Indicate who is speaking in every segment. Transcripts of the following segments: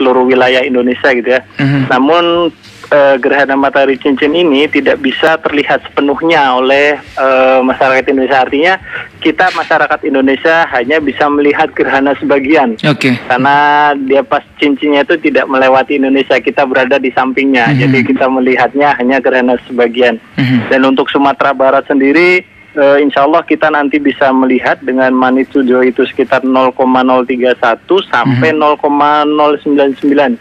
Speaker 1: seluruh wilayah Indonesia gitu ya. Namun gerhana matahari cincin ini tidak bisa terlihat sepenuhnya oleh masyarakat Indonesia. Artinya kita masyarakat Indonesia hanya bisa melihat gerhana sebagian. Karena dia pas cincinnya itu tidak melewati Indonesia, kita berada di sampingnya. Jadi kita melihatnya hanya gerhana sebagian. Dan untuk Sumatera Barat sendiri, insya Allah kita nanti bisa melihat dengan magnitudo itu sekitar 0,031 sampai 0,099.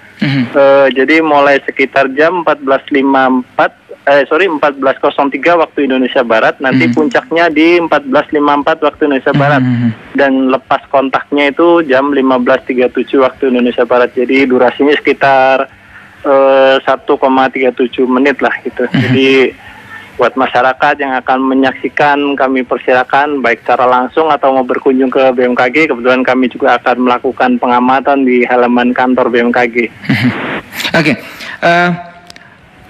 Speaker 1: Jadi mulai sekitar jam 14.03 waktu Indonesia Barat, nanti puncaknya di 14.54 waktu Indonesia Barat, dan lepas kontaknya itu jam 15.37 waktu Indonesia Barat. Jadi durasinya sekitar 1,37 menit lah gitu. Jadi buat masyarakat yang akan menyaksikan, kami persilakan baik secara langsung atau mau berkunjung ke BMKG. Kebetulan kami juga akan melakukan pengamatan di halaman kantor BMKG.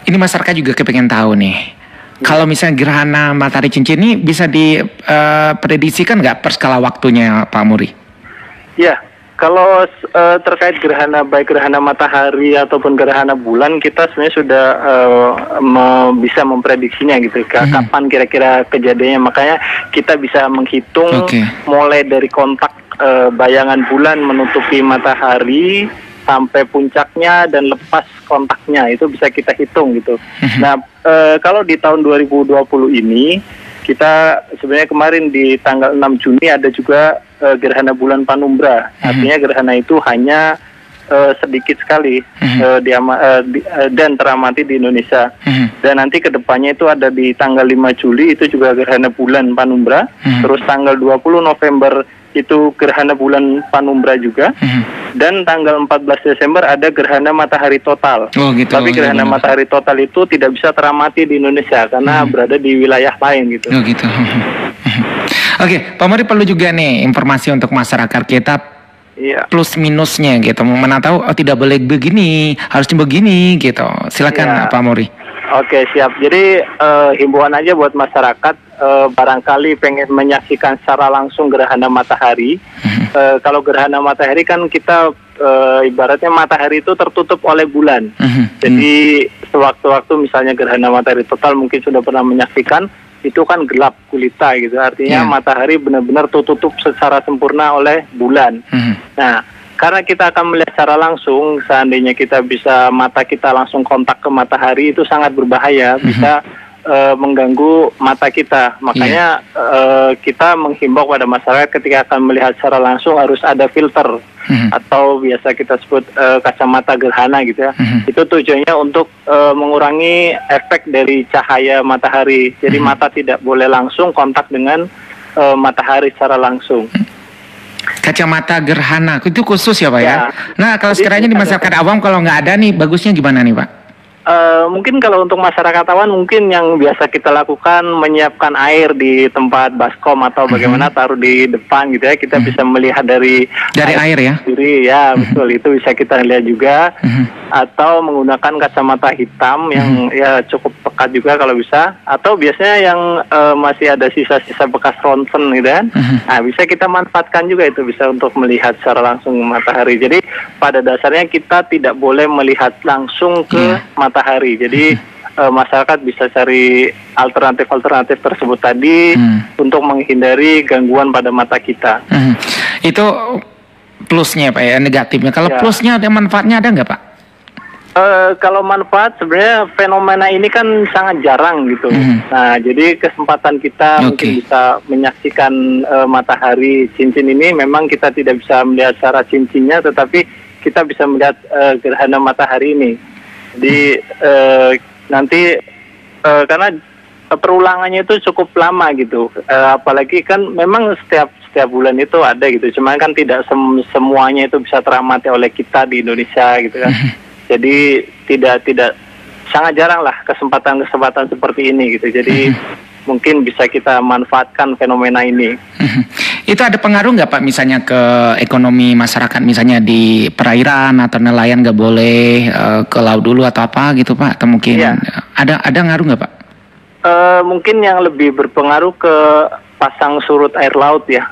Speaker 2: Ini masyarakat juga kepengen tahu nih, kalau misalnya gerhana matahari cincin ini bisa diprediksikan nggak per skala waktunya, Pak Muri?
Speaker 1: Ya, kalau terkait gerhana, baik gerhana matahari ataupun gerhana bulan, kita sebenarnya sudah bisa memprediksinya gitu, kapan kira-kira kejadiannya. Makanya kita bisa menghitung mulai dari kontak bayangan bulan menutupi matahari sampai puncaknya dan lepas kontaknya, itu bisa kita hitung gitu. Nah, kalau di tahun 2020 ini, kita sebenarnya kemarin di tanggal 6 Juni ada juga gerhana bulan Panumbra. Artinya gerhana itu hanya sedikit sekali dan teramati di Indonesia. Dan nanti kedepannya itu ada di tanggal 5 Juli itu juga gerhana bulan Panumbra. Terus tanggal 20 November itu gerhana bulan Panumbra juga. Dan tanggal 14 Desember ada gerhana matahari total. Tapi gerhana matahari total itu tidak bisa teramati di Indonesia karena berada di wilayah lain gitu.
Speaker 2: Pak Muri, perlu juga nih informasi untuk masyarakat kita, plus minusnya gitu. Mana tahu tidak boleh begini, harusnya begini gitu. Silakan Pak Muri.
Speaker 1: Oke, siap. Jadi himbauan aja buat masyarakat, barangkali pengen menyaksikan secara langsung gerhana matahari. Kalau gerhana matahari kan kita ibaratnya matahari itu tertutup oleh bulan. Jadi sewaktu-waktu misalnya gerhana matahari total mungkin sudah pernah menyaksikan, itu kan gelap gulita gitu. Artinya matahari benar-benar tertutup secara sempurna oleh bulan. Nah, karena kita akan melihat secara langsung, seandainya kita bisa mata kita langsung kontak ke matahari, itu sangat berbahaya, bisa mengganggu mata kita. Makanya kita menghimbau pada masyarakat ketika akan melihat secara langsung harus ada filter atau biasa kita sebut kacamata gerhana gitu ya. Itu tujuannya untuk mengurangi efek dari cahaya matahari. Jadi mata tidak boleh langsung kontak dengan matahari secara langsung.
Speaker 2: Kacamata gerhana itu khusus ya Pak ya? Nah, kalau sekiranya di masyarakat awam kalau nggak ada nih, bagusnya gimana nih Pak?
Speaker 1: Mungkin kalau untuk masyarakat awam mungkin yang biasa kita lakukan menyiapkan air di tempat baskom atau bagaimana, taruh di depan gitu ya, kita bisa melihat dari
Speaker 2: air ya?
Speaker 1: Sendiri ya, betul, itu bisa kita lihat juga. Atau menggunakan kacamata hitam yang ya cukup pekat juga kalau bisa, atau biasanya yang masih ada sisa-sisa bekas ronsen gitu kan. Nah, bisa kita manfaatkan juga, itu bisa untuk melihat secara langsung matahari. Jadi pada dasarnya kita tidak boleh melihat langsung ke matahari. Jadi masyarakat bisa cari alternatif-alternatif tersebut tadi untuk menghindari gangguan pada mata kita.
Speaker 2: Itu plusnya Pak ya, negatifnya. Kalau plusnya ada manfaatnya ada nggak Pak?
Speaker 1: Kalau manfaat sebenarnya fenomena ini kan sangat jarang gitu. Nah, jadi kesempatan kita mungkin bisa menyaksikan matahari cincin ini, memang kita tidak bisa melihat secara cincinnya, tetapi kita bisa melihat gerhana matahari ini. Jadi nanti karena perulangannya itu cukup lama gitu, apalagi kan memang setiap bulan itu ada gitu, cuma kan tidak semuanya itu bisa teramati oleh kita di Indonesia gitu kan. Jadi tidak sangat jarang lah kesempatan seperti ini gitu. Jadi mungkin bisa kita manfaatkan fenomena ini.
Speaker 2: Itu ada pengaruh nggak Pak misalnya ke ekonomi masyarakat, misalnya di perairan atau nelayan nggak boleh ke laut dulu atau apa gitu Pak? Atau mungkin ada ngaruh nggak Pak?
Speaker 1: Mungkin yang lebih berpengaruh ke pasang surut air laut ya.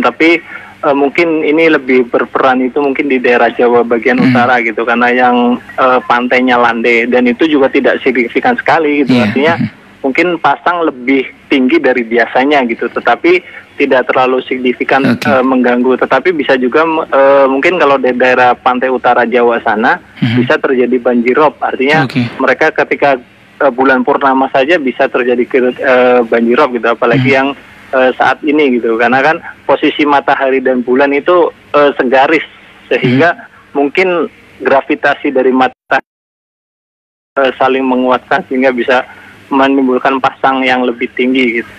Speaker 1: Tapi mungkin ini lebih berperan itu mungkin di daerah Jawa bagian utara gitu, karena yang pantainya landai dan itu juga tidak signifikan sekali gitu. Artinya mungkin pasang lebih tinggi dari biasanya gitu, tetapi tidak terlalu signifikan mengganggu. Tetapi bisa juga mungkin kalau di daerah pantai utara Jawa sana bisa terjadi banjirop. Artinya mereka ketika bulan purnama saja bisa terjadi banjirop gitu, apalagi yang saat ini gitu, karena kan posisi matahari dan bulan itu segaris, sehingga mungkin gravitasi dari matahari saling menguatkan sehingga bisa menimbulkan pasang yang lebih tinggi gitu.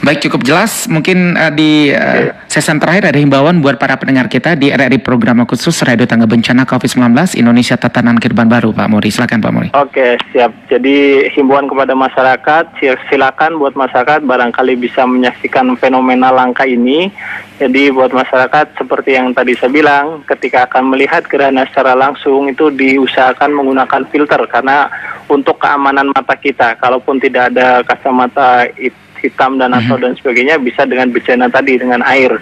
Speaker 2: Baik, cukup jelas. Mungkin di season terakhir ada himbauan buat para pendengar kita di RRI Program Khusus Radio Tangga Bencana COVID-19 Indonesia Tatanan Kehidupan Baru, Pak Muri. Silakan Pak Muri.
Speaker 1: Oke, siap. Jadi himbauan kepada masyarakat, silakan buat masyarakat barangkali bisa menyaksikan fenomena langka ini. Jadi buat masyarakat seperti yang tadi saya bilang, ketika akan melihat gerhana secara langsung itu diusahakan menggunakan filter, karena untuk keamanan mata kita, kalaupun tidak ada kacamata hitam dan atau dan sebagainya, bisa dengan bejana tadi, dengan air.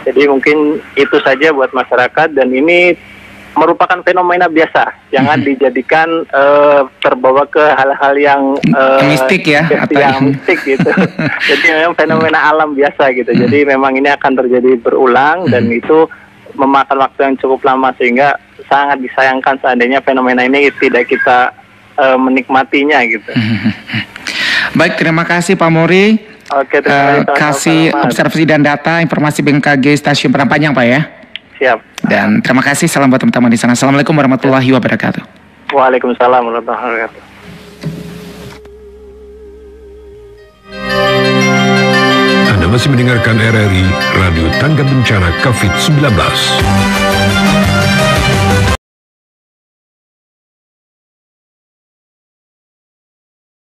Speaker 1: Jadi mungkin itu saja buat masyarakat, dan ini merupakan fenomena biasa. Jangan dijadikan terbawa ke hal-hal yang
Speaker 2: mistik ya, atau
Speaker 1: yang mistik gitu. Jadi memang fenomena alam biasa gitu. Jadi memang ini akan terjadi berulang dan itu memakan waktu yang cukup lama, sehingga sangat disayangkan seandainya fenomena ini tidak kita menikmatinya gitu.
Speaker 2: Baik, terima kasih Pak Muri.
Speaker 1: Oke, terima kasih.
Speaker 2: Kasih observasi dan data informasi BMKG Stasiun Padang Panjang, Pak ya.
Speaker 1: Siap.
Speaker 2: Dan terima kasih, salam buat teman-teman di sana. Assalamualaikum warahmatullahi wabarakatuh.
Speaker 1: Waalaikumsalam warahmatullahi wabarakatuh.
Speaker 3: Anda masih mendengarkan RRI Radio Tangga Bencana COVID-19.